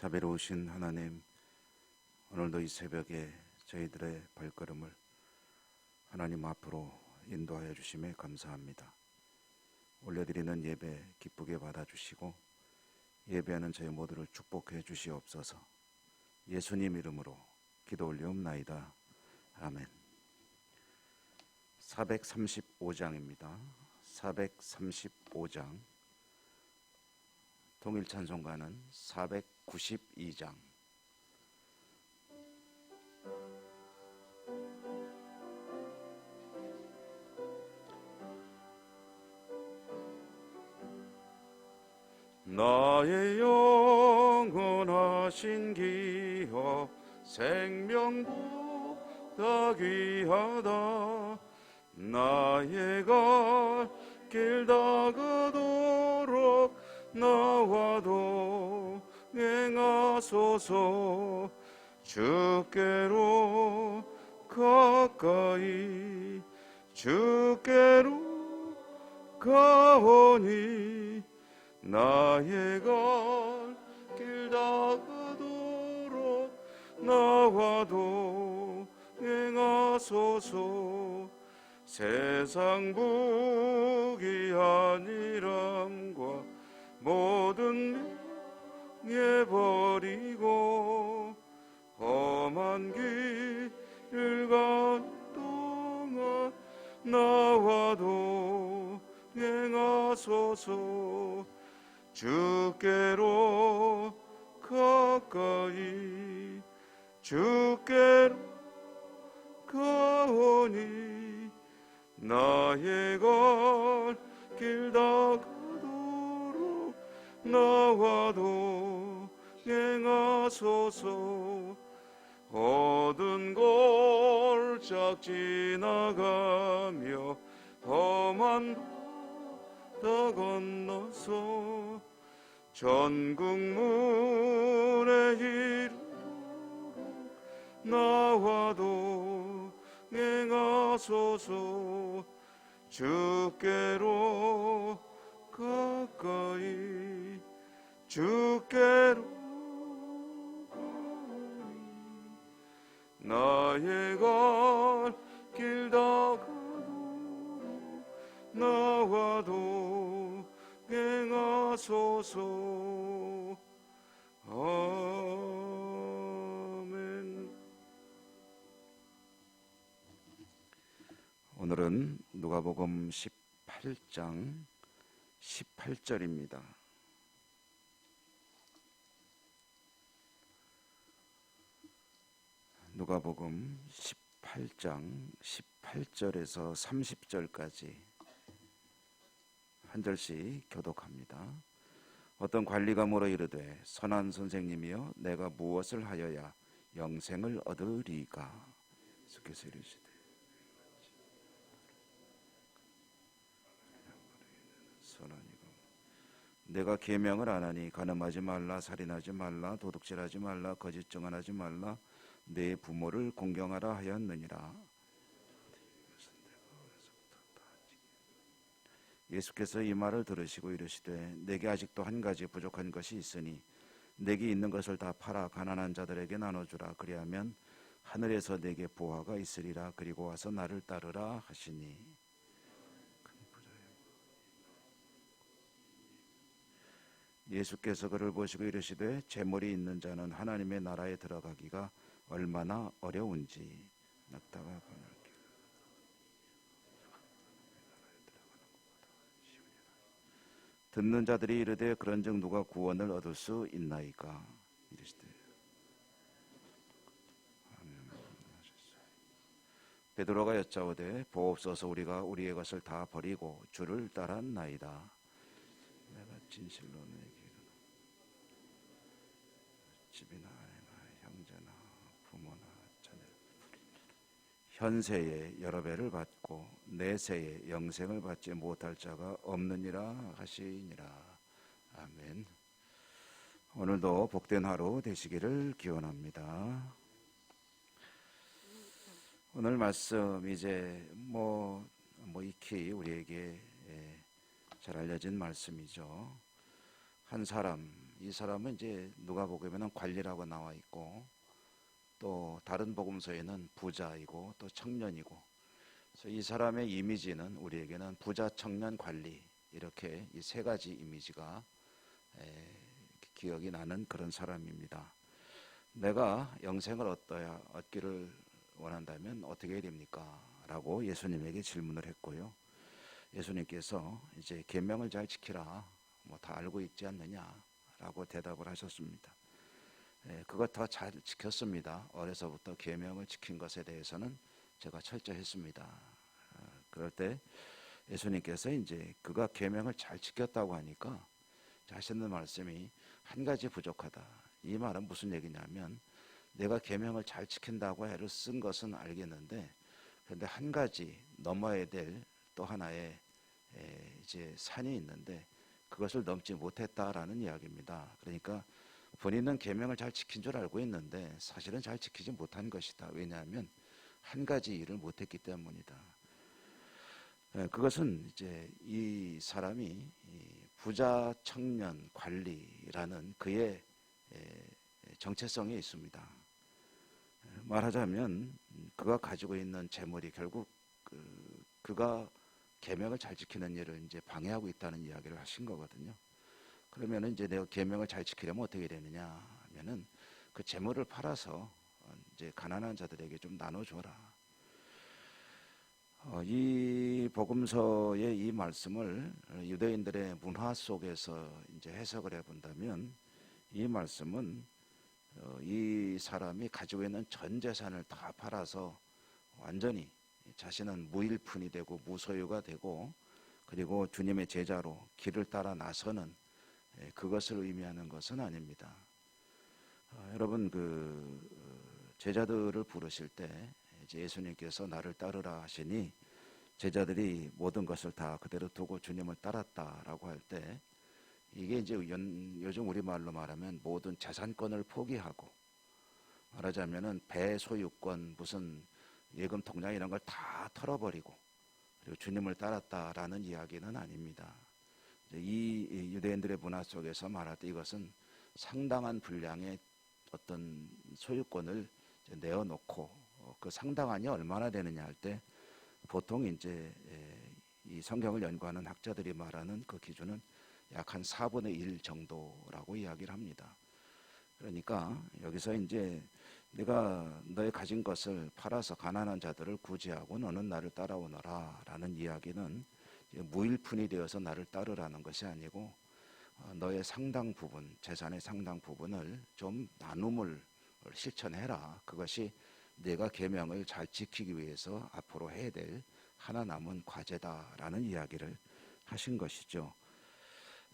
자비로우신 하나님, 오늘도 이 새벽에 저희들의 발걸음을 하나님 앞으로 인도하여 주심에 감사합니다. 올려드리는 예배 기쁘게 받아주시고 예배하는 저희 모두를 축복해 주시옵소서. 예수님 이름으로 기도 올리옵나이다. 아멘. 435장입니다. 435장. 통일찬송가는 492장. 나의 영원하신 기업 생명보다 귀하다. 나의 갈 길 다가도록 나와도 행하소서. 주께로 가까이 주께로 가오니 나의 갈 길 다가도록 나와도 행하소서. 세상 부귀한이람과 모든 명예 버리고 험한 길 가는 동안 나와도 행하소서. 주께로 가까이 주께로 가오니 나의 갈 길 다가도록 나와도 행하소서. 어두운 골짝 지나가며 험한 바다 건너서 전국 문에 이르도록 나와도 행하소서. 주께로 가까이 주께로 가오니 나의 갈 길 다가도록 나와도 행하소서. 아멘. 오늘은 누가복음 18장 18절입니다. 누가복음 18장 18절에서 30절까지 한 절씩 교독합니다. 어떤 관리가 물어 이르되 선한 선생님이여 내가 무엇을 하여야 영생을 얻으리까? 예수께서 이르시되 선하니가 내가 계명을 안 하니 간음하지 말라, 살인하지 말라, 도둑질하지 말라, 거짓 증언하지 말라, 내 부모를 공경하라 하였느니라. 예수께서 이 말을 들으시고 이르시되 내게 아직도 한 가지 부족한 것이 있으니 내게 있는 것을 다 팔아 가난한 자들에게 나눠주라. 그리하면 하늘에서 내게 보화가 있으리라. 그리고 와서 나를 따르라 하시니 예수께서 그를 보시고 이르시되 재물이 있는 자는 하나님의 나라에 들어가기가 얼마나 어려운지. 낙타가 가는 길 듣는 자들이 이르되 그런즉 누가 구원을 얻을 수 있나이까? 이르시되 베드로가 여짜오되 보옵소서 우리가 우리의 것을 다 버리고 주를 따랐나이다. 내가 진실로 내게 집이나 아내나 형제나 부모나 자녀 현세에 여러 배를 받고 내세에 영생을 받지 못할 자가 없느니라 하시니라. 아멘. 오늘도 복된 하루 되시기를 기원합니다. 오늘 말씀 이제 익히 우리에게 잘 알려진 말씀이죠. 한 사람 이 사람은 이제 누가복음에는 관리라고 나와 있고 또 다른 복음서에는 부자이고 또 청년이고, 그래서 이 사람의 이미지는 우리에게는 부자, 청년, 관리 이렇게 이 세 가지 이미지가 기억이 나는 그런 사람입니다. 내가 영생을 얻기를 원한다면 어떻게 해야 됩니까? 라고 예수님에게 질문을 했고요. 예수님께서 이제 계명을 잘 지키라, 뭐 다 알고 있지 않느냐 라고 대답을 하셨습니다. 그것 다 잘 지켰습니다. 어려서부터 계명을 지킨 것에 대해서는 제가 철저했습니다. 그럴 때 예수님께서 이제 그가 계명을 잘 지켰다고 하니까 하시는 말씀이 한 가지 부족하다. 이 말은 무슨 얘기냐면, 내가 계명을 잘 지킨다고 애를 쓴 것은 알겠는데, 그런데 한 가지 넘어야 될 또 하나의 이제 산이 있는데 그것을 넘지 못했다라는 이야기입니다. 그러니까 본인은 계명을 잘 지킨 줄 알고 있는데 사실은 잘 지키지 못한 것이다. 왜냐하면 한 가지 일을 못했기 때문이다. 그것은 이제 이 사람이 부자, 청년, 관리라는 그의 정체성에 있습니다. 말하자면 그가 가지고 있는 재물이 결국 그가 계명을 잘 지키는 일을 이제 방해하고 있다는 이야기를 하신 거거든요. 그러면은 이제 내가 계명을 잘 지키려면 어떻게 되느냐 하면은 그 재물을 팔아서 이제 가난한 자들에게 좀 나눠줘라. 이 복음서의 이 말씀을 유대인들의 문화 속에서 이제 해석을 해본다면, 이 말씀은 이 사람이 가지고 있는 전 재산을 다 팔아서 완전히 자신은 무일푼이 되고 무소유가 되고, 그리고 주님의 제자로 길을 따라 나서는 그것을 의미하는 것은 아닙니다. 여러분, 제자들을 부르실 때 이제 예수님께서 나를 따르라 하시니 제자들이 모든 것을 다 그대로 두고 주님을 따랐다라고 할 때, 이게 이제 요즘 우리말로 말하면 모든 재산권을 포기하고, 말하자면은 배 소유권, 무슨 예금 통장 이런 걸 다 털어버리고 그리고 주님을 따랐다라는 이야기는 아닙니다. 이 유대인들의 문화 속에서 말할 때 이것은 상당한 분량의 어떤 소유권을 내어놓고, 그 상당한이 얼마나 되느냐 할 때 보통 이제 이 성경을 연구하는 학자들이 말하는 그 기준은 약 한 4분의 1 정도라고 이야기를 합니다. 그러니까 여기서 이제 내가 너의 가진 것을 팔아서 가난한 자들을 구제하고 너는 나를 따라오너라 라는 이야기는 무일푼이 되어서 나를 따르라는 것이 아니고, 너의 상당 부분, 재산의 상당 부분을 좀 나눔을 실천해라. 그것이 내가 계명을 잘 지키기 위해서 앞으로 해야 될 하나 남은 과제다라는 이야기를 하신 것이죠.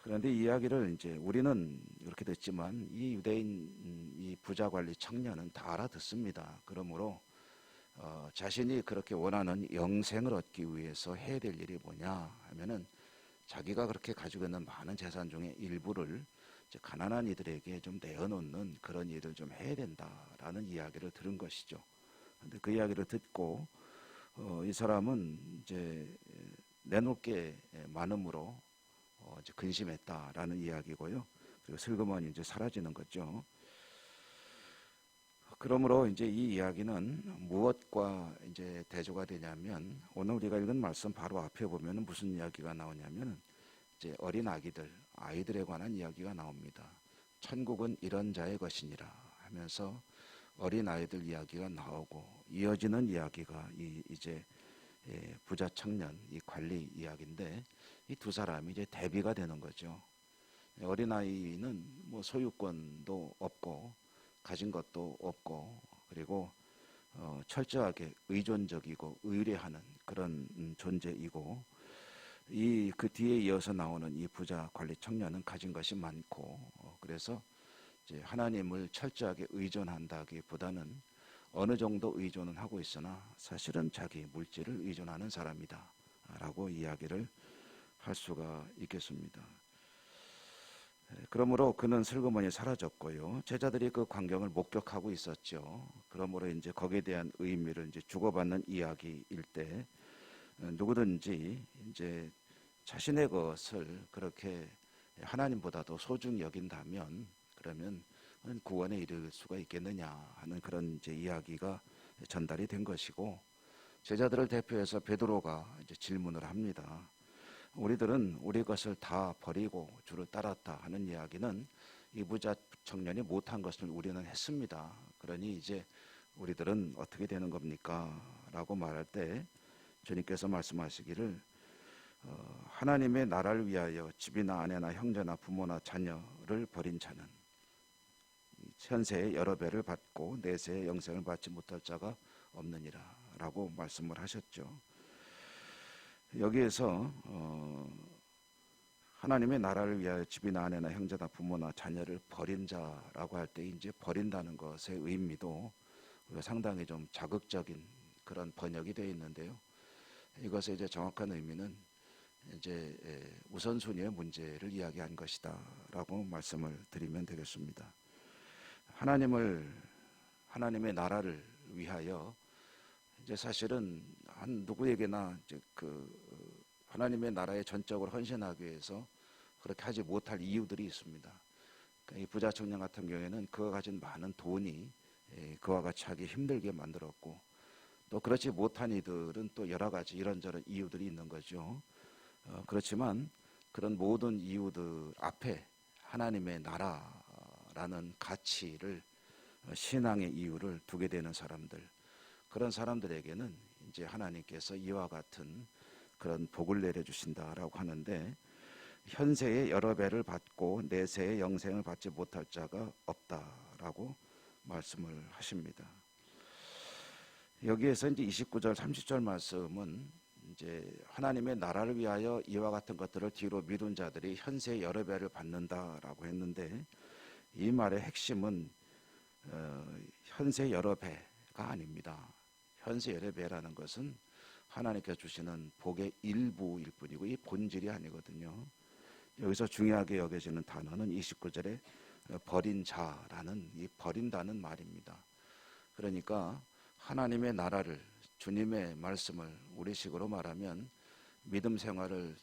그런데 이 이야기를 이제 우리는 이렇게 듣지만 이 유대인 이 부자 관리 청년은 다 알아듣습니다. 그러므로 자신이 그렇게 원하는 영생을 얻기 위해서 해야 될 일이 뭐냐 하면은, 자기가 그렇게 가지고 있는 많은 재산 중에 일부를 이제 가난한 이들에게 좀 내어놓는 그런 일을 좀 해야 된다라는 이야기를 들은 것이죠. 그런데 그 이야기를 듣고 이 사람은 이제 내놓을 게 많음으로 이제 근심했다라는 이야기고요. 그리고 슬그머니 이제 사라지는 거죠. 그러므로 이제 이 이야기는 무엇과 이제 대조가 되냐면, 오늘 우리가 읽은 말씀 바로 앞에 보면은 무슨 이야기가 나오냐면, 이제 어린 아이들에 관한 이야기가 나옵니다. 천국은 이런 자의 것이니라 하면서 어린 아이들 이야기가 나오고, 이어지는 이야기가 이제 부자 청년 이 관리 이야기인데, 이 두 사람이 이제 대비가 되는 거죠. 어린 아이는 뭐 소유권도 없고 가진 것도 없고, 그리고 철저하게 의존적이고 의뢰하는 그런 존재이고, 그 뒤에 이어서 나오는 이 부자 관리 청년은 가진 것이 많고, 그래서 이제 하나님을 철저하게 의존한다기보다는 어느 정도 의존은 하고 있으나 사실은 자기 물질을 의존하는 사람이다 라고 이야기를 할 수가 있겠습니다. 그러므로 그는 슬그머니 사라졌고요. 제자들이 그 광경을 목격하고 있었죠. 그러므로 이제 거기에 대한 의미를 이제 주고받는 이야기일 때, 누구든지 이제 자신의 것을 그렇게 하나님보다도 소중히 여긴다면 그러면 구원에 이를 수가 있겠느냐 하는 그런 이제 이야기가 전달이 된 것이고, 제자들을 대표해서 베드로가 이제 질문을 합니다. 우리들은 우리 것을 다 버리고 주를 따랐다 하는 이야기는 이 부자 청년이 못한 것을 우리는 했습니다. 그러니 이제 우리들은 어떻게 되는 겁니까? 라고 말할 때 주님께서 말씀하시기를 하나님의 나라를 위하여 집이나 아내나 형제나 부모나 자녀를 버린 자는 현세의 여러 배를 받고 내세의 영생을 받지 못할 자가 없느니라 라고 말씀을 하셨죠. 여기에서 하나님의 나라를 위하여 집이나 아내나 형제나 부모나 자녀를 버린 자라고 할 때 이제 버린다는 것의 의미도 상당히 좀 자극적인 그런 번역이 되어 있는데요. 이것의 이제 정확한 의미는 이제 우선순위의 문제를 이야기한 것이다라고 말씀을 드리면 되겠습니다. 하나님의 나라를 위하여 이제 사실은 한 누구에게나 이제 하나님의 나라에 전적으로 헌신하기 위해서 그렇게 하지 못할 이유들이 있습니다. 그러니까 이 부자 청년 같은 경우에는 그가 가진 많은 돈이 그와 같이 하기 힘들게 만들었고, 또 그렇지 못한 이들은 또 여러 가지 이런저런 이유들이 있는 거죠. 그렇지만 그런 모든 이유들 앞에 하나님의 나라라는 가치를, 신앙의 이유를 두게 되는 사람들, 그런 사람들에게는 이제 하나님께서 이와 같은 그런 복을 내려주신다라고 하는데, 현세의 여러 배를 받고 내세의 영생을 받지 못할 자가 없다라고 말씀을 하십니다. 여기에서 이제 29절 30절 말씀은 이제 하나님의 나라를 위하여 이와 같은 것들을 뒤로 미룬 자들이 현세의 여러 배를 받는다라고 했는데, 이 말의 핵심은 현세 여러 배가 아닙니다. 현세 여러 배라는 것은 하나님께서 주시는 복의 일부일 뿐이고 이 본질이 아니거든요. 여기서 중요하게 여겨지는 단어는 29절에 버린 자라는 이 버린다는 말입니다. 그러니까 하나님의 나라를, 주님의 말씀을 우리식으로 말하면 믿음 생활을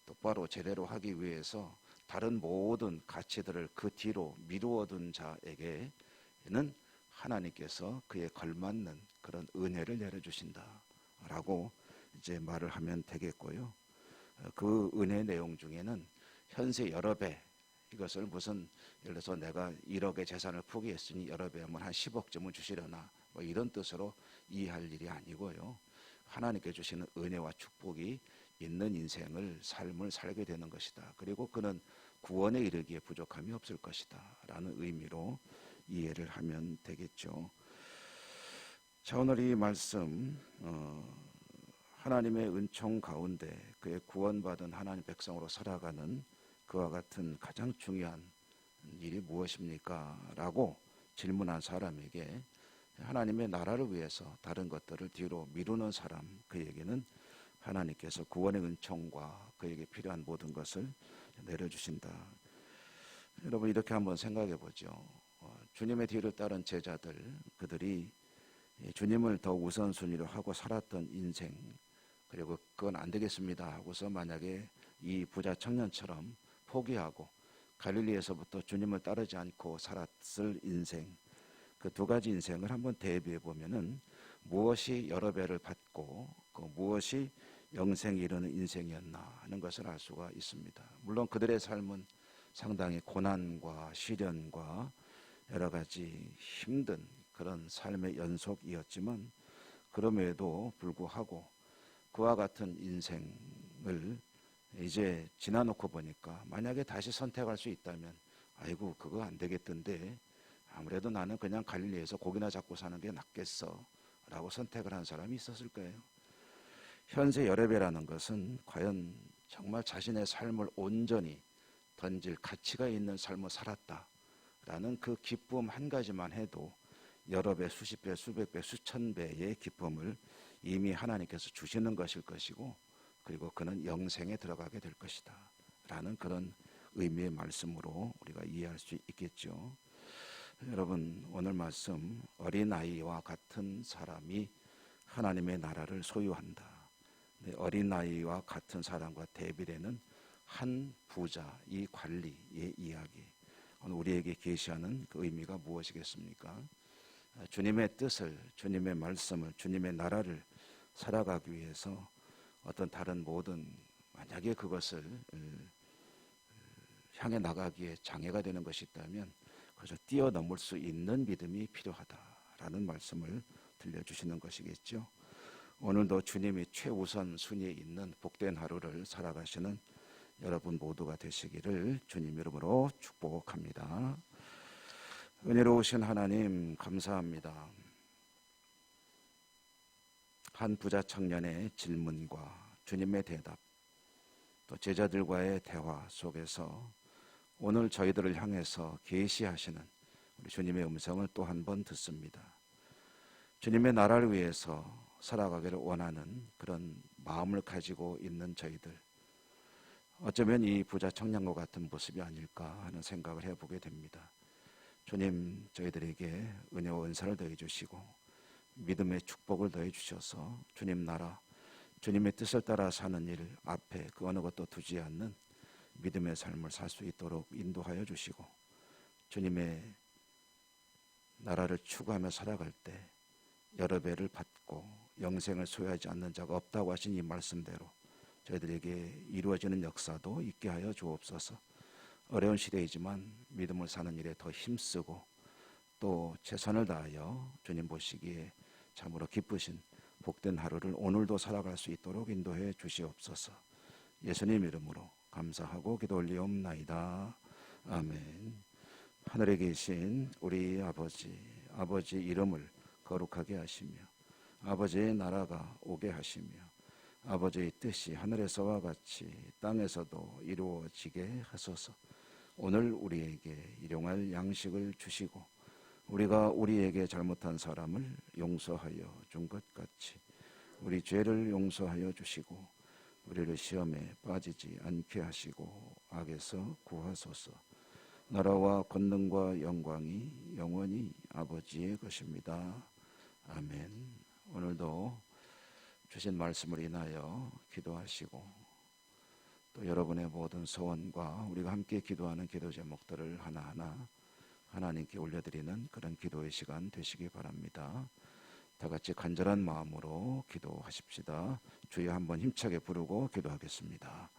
똑바로 제대로 하기 위해서 다른 모든 가치들을 그 뒤로 미루어둔 자에게는 하나님께서 그에 걸맞는 그런 은혜를 내려주신다라고 이제 말을 하면 되겠고요. 그 은혜 내용 중에는 현세 여러 배, 이것을 무슨 예를 들어서 내가 1억의 재산을 포기했으니 여러 배 하면 한 10억쯤은 주시려나 뭐 이런 뜻으로 이해할 일이 아니고요. 하나님께 주시는 은혜와 축복이 있는 인생을, 삶을 살게 되는 것이다. 그리고 그는 구원에 이르기에 부족함이 없을 것이다 라는 의미로 이해를 하면 되겠죠. 자, 오늘 이 말씀 하나님의 은총 가운데 그의 구원받은 하나님 백성으로 살아가는 그와 같은 가장 중요한 일이 무엇입니까? 라고 질문한 사람에게 하나님의 나라를 위해서 다른 것들을 뒤로 미루는 사람, 그에게는 하나님께서 구원의 은총과 그에게 필요한 모든 것을 내려주신다. 여러분, 이렇게 한번 생각해 보죠. 주님의 뒤를 따른 제자들, 그들이 주님을 더 우선순위로 하고 살았던 인생, 그리고 그건 안 되겠습니다 하고서 만약에 이 부자 청년처럼 포기하고 갈릴리에서부터 주님을 따르지 않고 살았을 인생, 그 두 가지 인생을 한번 대비해 보면은 무엇이 여러 배를 받고 무엇이 영생에 이르는 인생이었나 하는 것을 알 수가 있습니다. 물론 그들의 삶은 상당히 고난과 시련과 여러 가지 힘든 그런 삶의 연속이었지만, 그럼에도 불구하고 그와 같은 인생을 이제 지나놓고 보니까 만약에 다시 선택할 수 있다면 아이고 그거 안 되겠던데 아무래도 나는 그냥 갈릴리에서 고기나 잡고 사는 게 낫겠어 라고 선택을 한 사람이 있었을 거예요. 현세 여러 배라는 것은 과연 정말 자신의 삶을 온전히 던질 가치가 있는 삶을 살았다라는 그 기쁨 한 가지만 해도 여러 배, 수십 배, 수백 배, 수천 배의 기쁨을 이미 하나님께서 주시는 것일 것이고, 그리고 그는 영생에 들어가게 될 것이다 라는 그런 의미의 말씀으로 우리가 이해할 수 있겠죠. 여러분, 오늘 말씀 어린아이와 같은 사람이 하나님의 나라를 소유한다. 어린아이와 같은 사람과 대비되는 한 부자, 이 관리의 이야기, 오늘 우리에게 계시하는 그 의미가 무엇이겠습니까? 주님의 뜻을, 주님의 말씀을, 주님의 나라를 살아가기 위해서 어떤 다른 모든, 만약에 그것을 향해 나가기에 장애가 되는 것이 있다면 그것을 뛰어넘을 수 있는 믿음이 필요하다라는 말씀을 들려주시는 것이겠죠. 오늘도 주님이 최우선 순위에 있는 복된 하루를 살아가시는 여러분 모두가 되시기를 주님 이름으로 축복합니다. 은혜로우신 하나님 감사합니다. 한 부자 청년의 질문과 주님의 대답, 또 제자들과의 대화 속에서 오늘 저희들을 향해서 계시하시는 우리 주님의 음성을 또 한 번 듣습니다. 주님의 나라를 위해서 살아가기를 원하는 그런 마음을 가지고 있는 저희들, 어쩌면 이 부자 청년과 같은 모습이 아닐까 하는 생각을 해보게 됩니다. 주님, 저희들에게 은혜와 은사를 더해 주시고 믿음의 축복을 더해 주셔서 주님 나라, 주님의 뜻을 따라 사는 일 앞에 그 어느 것도 두지 않는 믿음의 삶을 살 수 있도록 인도하여 주시고, 주님의 나라를 추구하며 살아갈 때 여러 배를 받고 영생을 소유하지 않는 자가 없다고 하신 이 말씀대로 저희들에게 이루어지는 역사도 있게 하여 주옵소서. 어려운 시대이지만 믿음을 사는 일에 더 힘쓰고 또 최선을 다하여 주님 보시기에 참으로 기쁘신 복된 하루를 오늘도 살아갈 수 있도록 인도해 주시옵소서. 예수님 이름으로 감사하고 기도 올리옵나이다. 아멘. 하늘에 계신 우리 아버지 이름을 거룩하게 하시며 아버지의 나라가 오게 하시며 아버지의 뜻이 하늘에서와 같이 땅에서도 이루어지게 하소서. 오늘 우리에게 일용할 양식을 주시고 우리가 우리에게 잘못한 사람을 용서하여 준 것 같이 우리 죄를 용서하여 주시고 우리를 시험에 빠지지 않게 하시고 악에서 구하소서. 나라와 권능과 영광이 영원히 아버지의 것입니다. 아멘. 오늘도 주신 말씀을 인하여 기도하시고 또 여러분의 모든 소원과 우리가 함께 기도하는 기도 제목들을 하나하나 하나님께 올려드리는 그런 기도의 시간 되시기 바랍니다. 다 같이 간절한 마음으로 기도하십시다. 주여 한번 힘차게 부르고 기도하겠습니다.